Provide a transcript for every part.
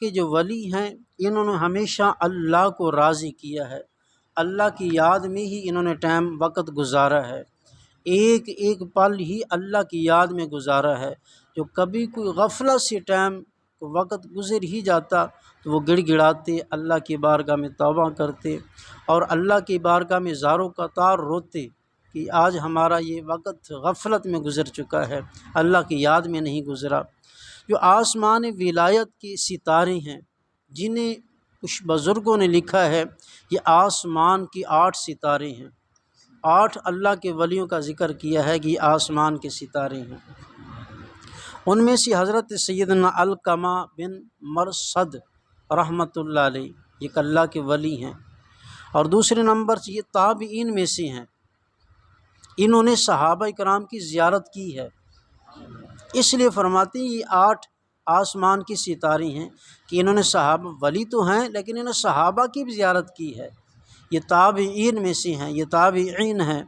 کے جو ولی ہیں انہوں نے ہمیشہ اللہ کو راضی کیا ہے، اللہ کی یاد میں ہی انہوں نے وقت گزارا ہے، ایک ایک پل ہی اللہ کی یاد میں گزارا ہے۔ جو کبھی کوئی غفلت سے وقت گزر ہی جاتا تو وہ گڑ گڑاتے، اللہ کی بارگاہ میں توبہ کرتے اور اللہ کی بارگاہ میں زاروں قطار روتے کہ آج ہمارا یہ وقت غفلت میں گزر چکا ہے، اللہ کی یاد میں نہیں گزرا۔ جو آسمان ولایت کے ستارے ہیں جنہیں کچھ بزرگوں نے لکھا ہے، یہ آسمان کی 8 ستارے ہیں، 8 اللہ کے ولیوں کا ذکر کیا ہے کہ یہ آسمان کے ستارے ہیں۔ ان میں سے حضرت سیدنا علقمہ بن مرصد رحمۃ اللہ علیہ ایک اللہ کے ولی ہیں، اور دوسرے نمبر سے یہ تابعین میں سے ہیں، انہوں نے صحابہ کرام کی زیارت کی ہے، اس لیے فرماتے ہیں یہ 8 آسمان کی ستارے ہیں کہ انہوں نے صحابہ، ولی تو ہیں لیکن انہوں نے صحابہ کی بھی زیارت کی ہے، یہ تابعین میں سے ہیں، یہ تابعین ہیں۔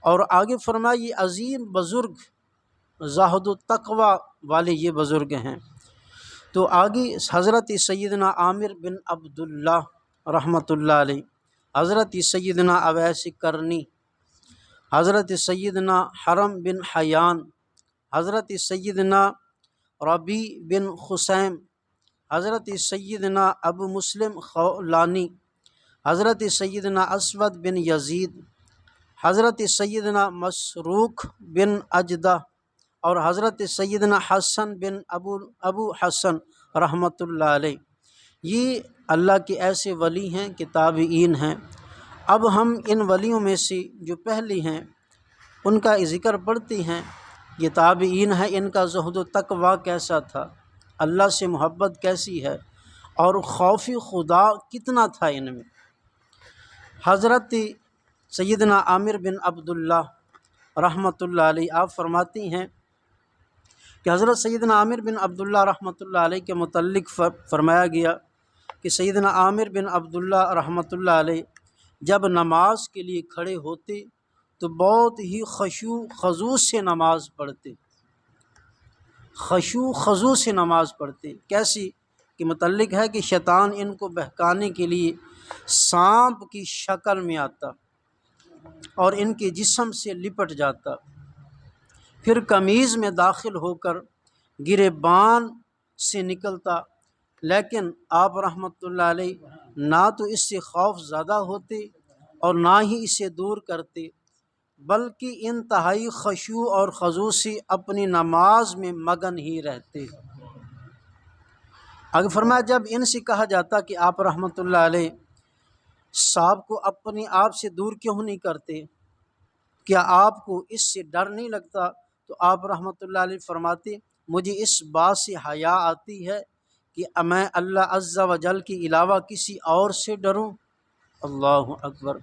اور آگے فرمایا یہ عظیم بزرگ زاہد و تقوی والے یہ بزرگ ہیں۔ تو آگے حضرت سیدنا عامر بن عبداللہ رحمۃ اللہ علیہ، حضرت سیدنا اویس کرنی، حضرت سیدنا حرم بن حیان، حضرت سیدنا ربیع بن خثیم، حضرت سیدنا ابو مسلم خولانی، حضرت سیدنا اسود بن یزید، حضرت سیدنا مسروق بن اجدہ اور حضرت سیدنا حسن بن ابو حسن رحمۃ اللہ علیہ، یہ اللہ کے ایسے ولی ہیں کہ تابعین ہیں۔ اب ہم ان ولیوں میں سے جو پہلے ہیں ان کا ذکر پڑھتے ہیں، یہ تابعین ہیں، ان کا زہد و تقوی کیسا تھا، اللہ سے محبت کیسی ہے اور خوف خدا کتنا تھا ان میں۔ حضرت سیدنا عامر بن عبداللہ رحمۃ اللہ علیہ آپ فرماتے ہیں کہ حضرت سیدنا عامر بن عبداللہ رحمۃ اللہ علیہ کے متعلق فرمایا گیا کہ سیدنا عامر بن عبداللہ رحمۃ اللہ علیہ جب نماز کے لیے کھڑے ہوتے تو بہت ہی خشوع خضوع سے نماز پڑھتے، خشوع خضوع سے نماز پڑھتے، کیسی کہ متعلق ہے کہ شیطان ان کو بہکانے کے لیے سانپ کی شکل میں آتا اور ان کے جسم سے لپٹ جاتا، پھر قمیض میں داخل ہو کر گریبان سے نکلتا، لیکن آپ رحمۃ اللہ علیہ نہ تو اس سے خوف زدہ ہوتے اور نہ ہی اسے دور کرتے، بلکہ انتہائی خشوع اور خضوع سے اپنی نماز میں مگن ہی رہتے۔ آگے فرمایا جب ان سے کہا جاتا کہ آپ رحمۃ اللہ علیہ صاحب کو اپنے آپ سے دور کیوں نہیں کرتے، کیا آپ کو اس سے ڈر نہیں لگتا، تو آپ رحمۃ اللہ علیہ فرماتے مجھے اس بات سے حیا آتی ہے کہ میں اللہ عز و جل کے علاوہ کسی اور سے ڈروں۔ اللہ اکبر،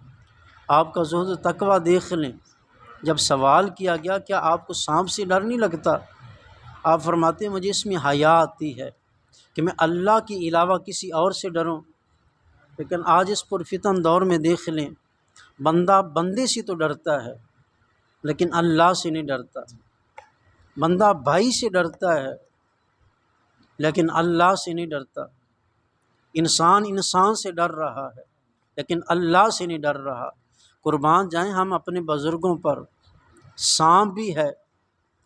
آپ کا زہد و تقوی دیکھ لیں، جب سوال کیا گیا کیا آپ کو سانپ سے ڈر نہیں لگتا، آپ فرماتے ہیں مجھے اس میں حیا آتی ہے کہ میں اللہ کے علاوہ کسی اور سے ڈروں۔ لیکن آج اس پرفتن دور میں دیکھ لیں، بندہ بندے سے تو ڈرتا ہے لیکن اللہ سے نہیں ڈرتا، بندہ بھائی سے ڈرتا ہے لیکن اللہ سے نہیں ڈرتا، انسان انسان سے ڈر رہا ہے لیکن اللہ سے نہیں ڈر رہا۔ قربان جائیں ہم اپنے بزرگوں پر، سانپ بھی ہے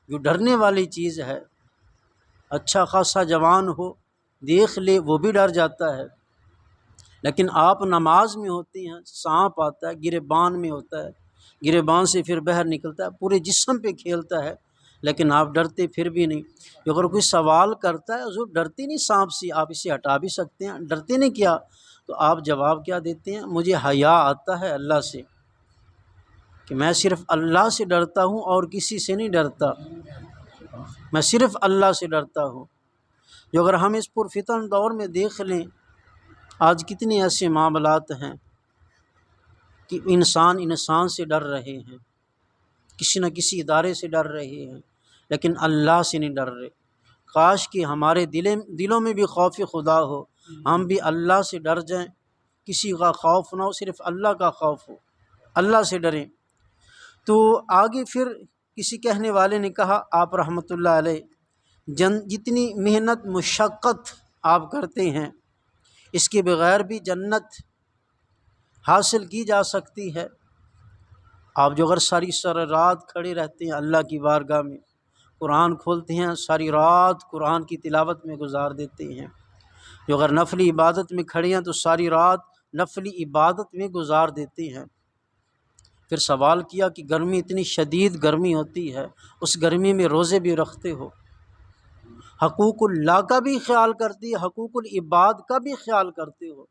جو ڈرنے والی چیز ہے، اچھا خاصا جوان ہو دیکھ لے وہ بھی ڈر جاتا ہے، لیکن آپ نماز میں ہوتے ہیں، سانپ آتا ہے گریبان میں ہوتا ہے، گریبان سے پھر باہر نکلتا ہے، پورے جسم پہ کھیلتا ہے، لیکن آپ ڈرتے پھر بھی نہیں۔ اگر کوئی سوال کرتا ہے حضور ڈرتے نہیں سانپ سے، آپ اسے ہٹا بھی سکتے ہیں، ڈرتے نہیں کیا، تو آپ جواب کیا دیتے ہیں، مجھے حیا آتا ہے اللہ سے کہ میں صرف اللہ سے ڈرتا ہوں اور کسی سے نہیں ڈرتا، میں صرف اللہ سے ڈرتا ہوں۔ جو اگر ہم اس پرفتن دور میں دیکھ لیں آج کتنے ایسے معاملات ہیں کہ انسان انسان سے ڈر رہے ہیں، کسی نہ کسی ادارے سے ڈر رہے ہیں لیکن اللہ سے نہیں ڈر رہے۔ کاش کہ ہمارے دلوں میں بھی خوف خدا ہو، ہم بھی اللہ سے ڈر جائیں، کسی کا خوف نہ ہو، صرف اللہ کا خوف ہو، اللہ سے ڈریں۔ تو آگے پھر کسی کہنے والے نے کہا آپ رحمۃ اللہ علیہ جتنی محنت مشقت آپ کرتے ہیں، اس کے بغیر بھی جنت حاصل کی جا سکتی ہے۔ آپ جو اگر ساری رات کھڑے رہتے ہیں اللہ کی بارگاہ میں، قرآن کھولتے ہیں، ساری رات قرآن کی تلاوت میں گزار دیتے ہیں، جو اگر نفلی عبادت میں کھڑے ہیں تو ساری رات نفلی عبادت میں گزار دیتے ہیں۔ پھر سوال کیا کہ گرمی، اتنی شدید گرمی ہوتی ہے، اس گرمی میں روزے بھی رکھتے ہو، حقوق اللہ کا بھی خیال کرتے، حقوق العباد کا بھی خیال کرتے ہو،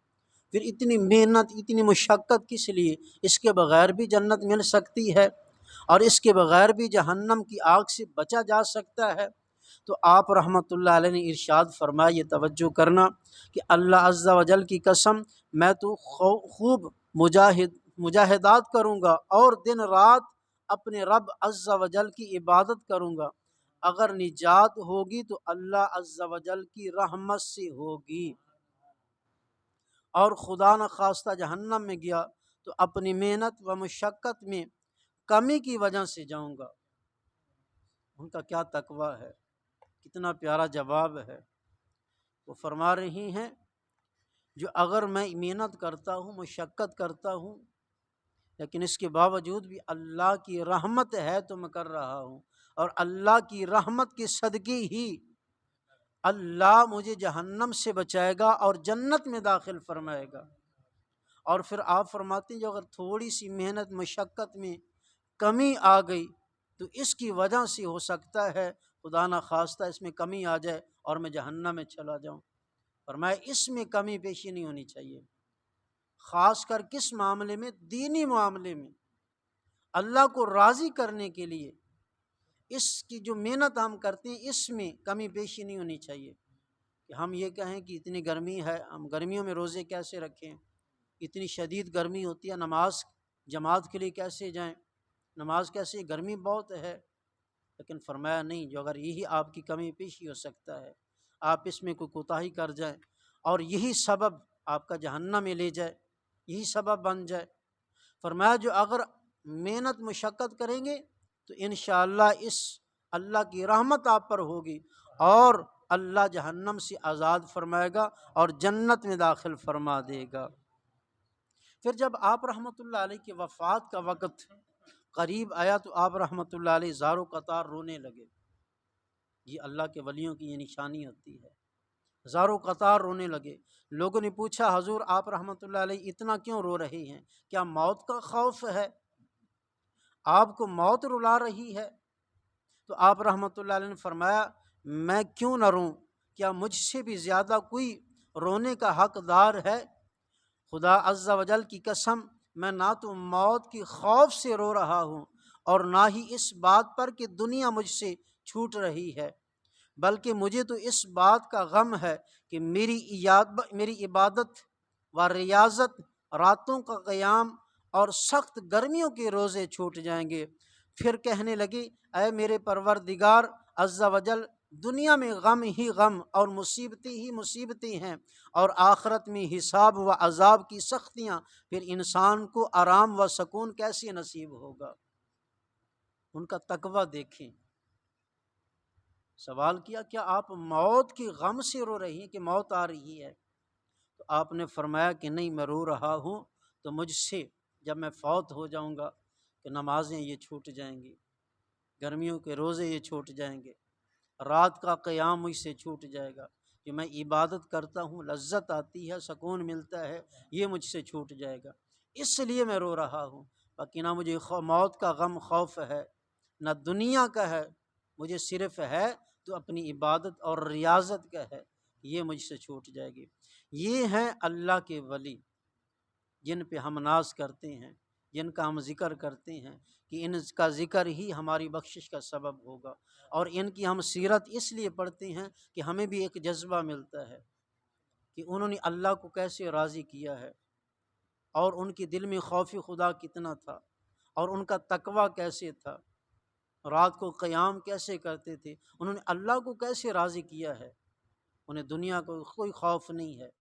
پھر اتنی محنت، اتنی مشقت کس لیے؟ اس کے بغیر بھی جنت مل سکتی ہے اور اس کے بغیر بھی جہنم کی آگ سے بچا جا سکتا ہے۔ تو آپ رحمۃ اللہ علیہ نے ارشاد فرمایا، یہ توجہ کرنا کہ اللہ عز و جل کی قسم، میں تو خوب مجاہدات کروں گا اور دن رات اپنے رب عز و جل کی عبادت کروں گا، اگر نجات ہوگی تو اللہ عز و جل کی رحمت سے ہوگی، اور خدا نخواستہ جہنم میں گیا تو اپنی محنت و مشقت میں کمی کی وجہ سے جاؤں گا۔ ان کا کیا تقویٰ ہے، کتنا پیارا جواب ہے۔ وہ فرما رہی ہیں، جو اگر میں محنت کرتا ہوں، مشقت کرتا ہوں، لیکن اس کے باوجود بھی اللہ کی رحمت ہے تو میں کر رہا ہوں، اور اللہ کی رحمت کے صدقے ہی اللہ مجھے جہنم سے بچائے گا اور جنت میں داخل فرمائے گا۔ اور پھر آپ فرماتے ہیں، جو اگر تھوڑی سی محنت مشقت میں کمی آ گئی تو اس کی وجہ سے ہو سکتا ہے خدا نخواستہ اس میں کمی آ جائے اور میں جہنم میں چلا جاؤں۔ فرمایا اس میں کمی پیشی نہیں ہونی چاہیے، خاص کر کس معاملے میں؟ دینی معاملے میں، اللہ کو راضی کرنے کے لیے اس کی جو محنت ہم کرتے ہیں اس میں کمی پیشی نہیں ہونی چاہیے کہ ہم یہ کہیں کہ اتنی گرمی ہے، ہم گرمیوں میں روزے کیسے رکھیں، اتنی شدید گرمی ہوتی ہے، نماز جماعت کے لیے کیسے جائیں، نماز کیسے، گرمی بہت ہے۔ لیکن فرمایا نہیں، جو اگر یہی آپ کی کمی پیشی ہو سکتا ہے، آپ اس میں کوئی کوتاہی کر جائیں اور یہی سبب آپ کا جہنم میں لے جائے، یہی سبب بن جائے، فرمایا جو اگر محنت مشقت کریں گے تو انشاءاللہ اس اللہ کی رحمت آپ پر ہوگی اور اللہ جہنم سے آزاد فرمائے گا اور جنت میں داخل فرما دے گا۔ پھر جب آپ رحمۃ اللہ علیہ کی وفات کا وقت قریب آیا تو آپ رحمۃ اللہ علیہ زارو قطار رونے لگے۔ یہ اللہ کے ولیوں کی یہ نشانی ہوتی ہے، زارو قطار رونے لگے۔ لوگوں نے پوچھا، حضور آپ رحمۃ اللہ علیہ اتنا کیوں رو رہے ہیں؟ کیا موت کا خوف ہے؟ آپ کو موت رلا رہی ہے؟ تو آپ رحمۃ اللہ علیہ نے فرمایا، میں کیوں نہ روں؟ کیا مجھ سے بھی زیادہ کوئی رونے کا حقدار ہے؟ خدا عز و جل کی قسم، میں نہ تو موت کی خوف سے رو رہا ہوں اور نہ ہی اس بات پر کہ دنیا مجھ سے چھوٹ رہی ہے، بلکہ مجھے تو اس بات کا غم ہے کہ میری عبادت و ریاضت، راتوں کا قیام اور سخت گرمیوں کے روزے چھوٹ جائیں گے۔ پھر کہنے لگی، اے میرے پروردگار عز و جل، دنیا میں غم ہی غم اور مصیبتیں ہی مصیبتیں ہیں، اور آخرت میں حساب و عذاب کی سختیاں، پھر انسان کو آرام و سکون کیسے نصیب ہوگا؟ ان کا تقویٰ دیکھیں۔ سوال کیا، کیا آپ موت کی غم سے رو رہی ہیں کہ موت آ رہی ہے؟ تو آپ نے فرمایا کہ نہیں، میں رو رہا ہوں تو مجھ سے جب میں فوت ہو جاؤں گا کہ نمازیں یہ چھوٹ جائیں گی، گرمیوں کے روزے یہ چھوٹ جائیں گے، رات کا قیام مجھ سے چھوٹ جائے گا، کہ میں عبادت کرتا ہوں، لذت آتی ہے، سکون ملتا ہے، یہ مجھ سے چھوٹ جائے گا، اس لیے میں رو رہا ہوں۔ باقی نہ مجھے موت کا غم خوف ہے، نہ دنیا کا ہے، مجھے صرف ہے تو اپنی عبادت اور ریاضت کا ہے، یہ مجھ سے چھوٹ جائے گی۔ یہ ہیں اللہ کے ولی، جن پہ ہم ناز کرتے ہیں، جن کا ہم ذکر کرتے ہیں کہ ان کا ذکر ہی ہماری بخشش کا سبب ہوگا، اور ان کی ہم سیرت اس لیے پڑھتے ہیں کہ ہمیں بھی ایک جذبہ ملتا ہے کہ انہوں نے اللہ کو کیسے راضی کیا ہے، اور ان کے دل میں خوف خدا کتنا تھا، اور ان کا تقویٰ کیسے تھا، رات کو قیام کیسے کرتے تھے، انہوں نے اللہ کو کیسے راضی کیا ہے، انہیں دنیا کو کوئی خوف نہیں ہے۔